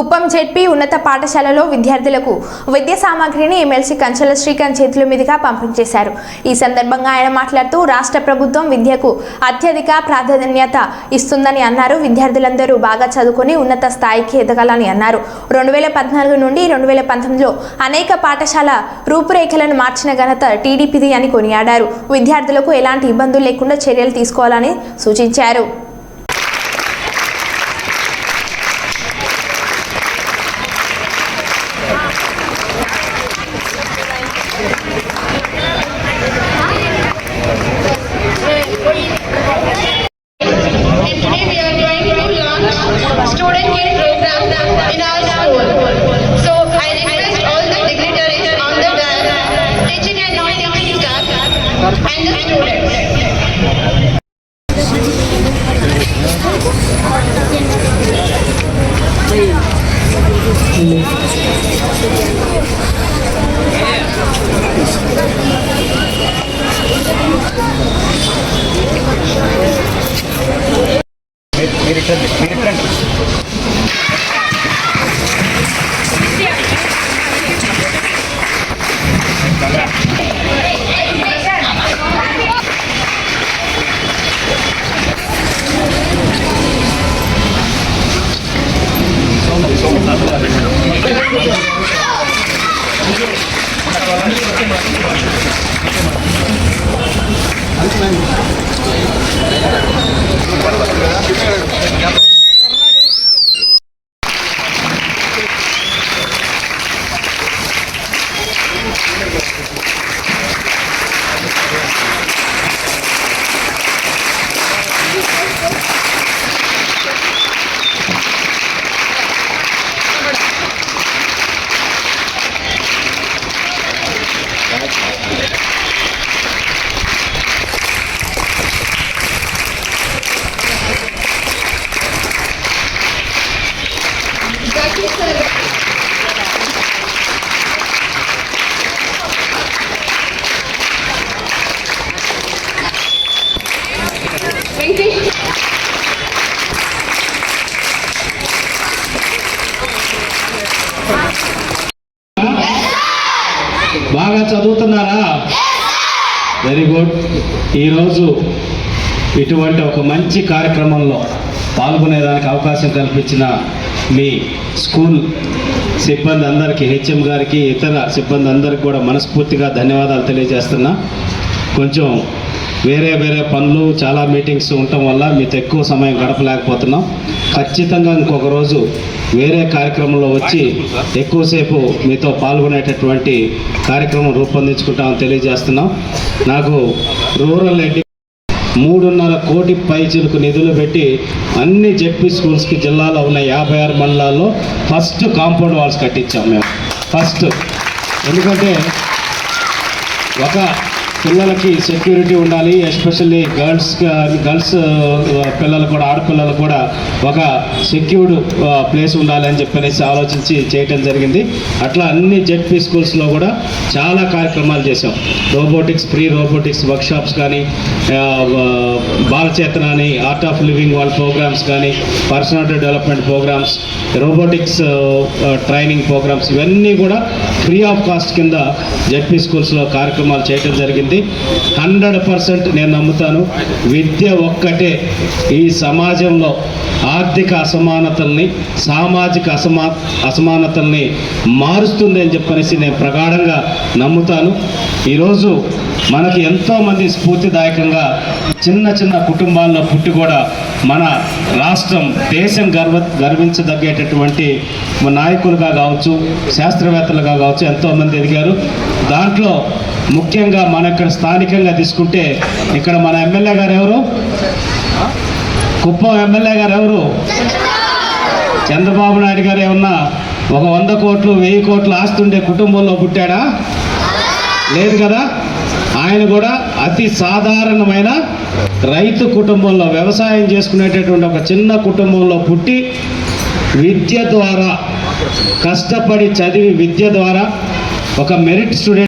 Kuppam ZP ఉన్నత పాఠశాలలో విద్యార్థులకు విద్యా సామాగ్రిని ఎమ్మెల్సీ కంచెల శ్రీకాంత్ చేతుల మీదుగా పంపిణీ చేశారు. ఈ సందర్భంగా ఆయన మాట్లాడుతూ రాష్ట్ర ప్రభుత్వం విద్యకు అత్యధిక ప్రాధాన్యత ఇస్తుందని అన్నారు. విద్యార్థులందరూ బాగా చదువుకొని ఉన్నత స్థాయికి ఎదగాలని అన్నారు. 2014 నుండి 2019లో అనేక పాఠశాల రూపురేఖలను మార్చిన ఘనత టీడీపీది అని కొనియాడారు. విద్యార్థులకు ఎలాంటి ఇబ్బందులు లేకుండా చర్యలు తీసుకోవాలని సూచించారు. బాగా చదువుతున్నారా? Very good. ఈరోజు ఇటువంటి ఒక మంచి కార్యక్రమంలో పాల్గొనేదానికి అవకాశం కల్పించిన మీ స్కూల్ సిబ్బంది అందరికీ, హెచ్ఎం గారికి, ఇతర సిబ్బంది అందరికీ కూడా మనస్ఫూర్తిగా ధన్యవాదాలు తెలియజేస్తున్నా. కొంచెం వేరే పనులు, చాలా మీటింగ్స్ ఉండటం వల్ల మీతో ఎక్కువ సమయం గడపలేకపోతున్నాం. ఖచ్చితంగా ఇంకొక రోజు వేరే కార్యక్రమంలో వచ్చి ఎక్కువసేపు మీతో పాల్గొనేటటువంటి కార్యక్రమం రూపొందించుకుంటామని తెలియజేస్తున్నాం. నాకు రూరల్ 3.5 కోటి పైచిలకు నిధులు పెట్టి అన్ని జెడ్పీ స్కూల్స్కి జిల్లాలో ఉన్న 56 మండలాల్లో ఫస్ట్ కాంపౌండ్ వాల్స్ కట్టించాం మేము. ఫస్ట్ ఎందుకంటే ఒక పిల్లలకి సెక్యూరిటీ ఉండాలి, ఎస్పెషల్లీ గర్ల్స్ పిల్లలు కూడా, ఆడపిల్లలు కూడా ఒక సెక్యూర్డ్ ప్లేస్ ఉండాలి అని చెప్పనేసి ఆలోచించి చేయటం జరిగింది. అట్లా అన్ని జెడ్పీ స్కూల్స్లో కూడా చాలా కార్యక్రమాలు చేసాం. ఫ్రీ రోబోటిక్స్ వర్క్షాప్స్ కానీ, బాలచేతన అని ఆర్ట్ ఆఫ్ లివింగ్ వాళ్ళ ప్రోగ్రామ్స్ కానీ, personality development programmes, robotics training programmes, ఇవన్నీ కూడా ఫ్రీ ఆఫ్ కాస్ట్ కింద జెడ్పీ స్కూల్స్లో కార్యక్రమాలు చేయటం జరిగింది. 100% నేను నమ్ముతాను. విద్య ఒక్కటే ఈ సమాజంలో ఆర్థిక అసమానతల్ని, సామాజిక అసమానతల్ని మారుస్తుంది అని చెప్పనేసి నేను ప్రగాఢంగా నమ్ముతాను. ఈరోజు మనకి ఎంతోమంది స్ఫూర్తిదాయకంగా చిన్న కుటుంబాల్లో పుట్టి కూడా మన రాష్ట్రం, దేశం గర్వించదగ్గేటటువంటి నాయకులుగా కావచ్చు, శాస్త్రవేత్తలుగా కావచ్చు ఎంతోమంది ఎదిగారు. దాంట్లో ముఖ్యంగా మన ఇక్కడ స్థానికంగా తీసుకుంటే ఇక్కడ మన ఎమ్మెల్యే గారు ఎవరు? కుప్పం ఎమ్మెల్యే గారు ఎవరు? చంద్రబాబు నాయుడు గారు. ఏమన్నా ఒక 100 కోట్లు 1000 కోట్లు ఆస్తుండే కుటుంబంలో పుట్టాడా? లేదు కదా. ఆయన కూడా అతి సాధారణమైన రైతు కుటుంబంలో, వ్యవసాయం చేసుకునేటటువంటి ఒక చిన్న కుటుంబంలో పుట్టి విద్య ద్వారా, కష్టపడి చదివి విద్య ద్వారా ఒక మెరిట్ స్టూడెంట్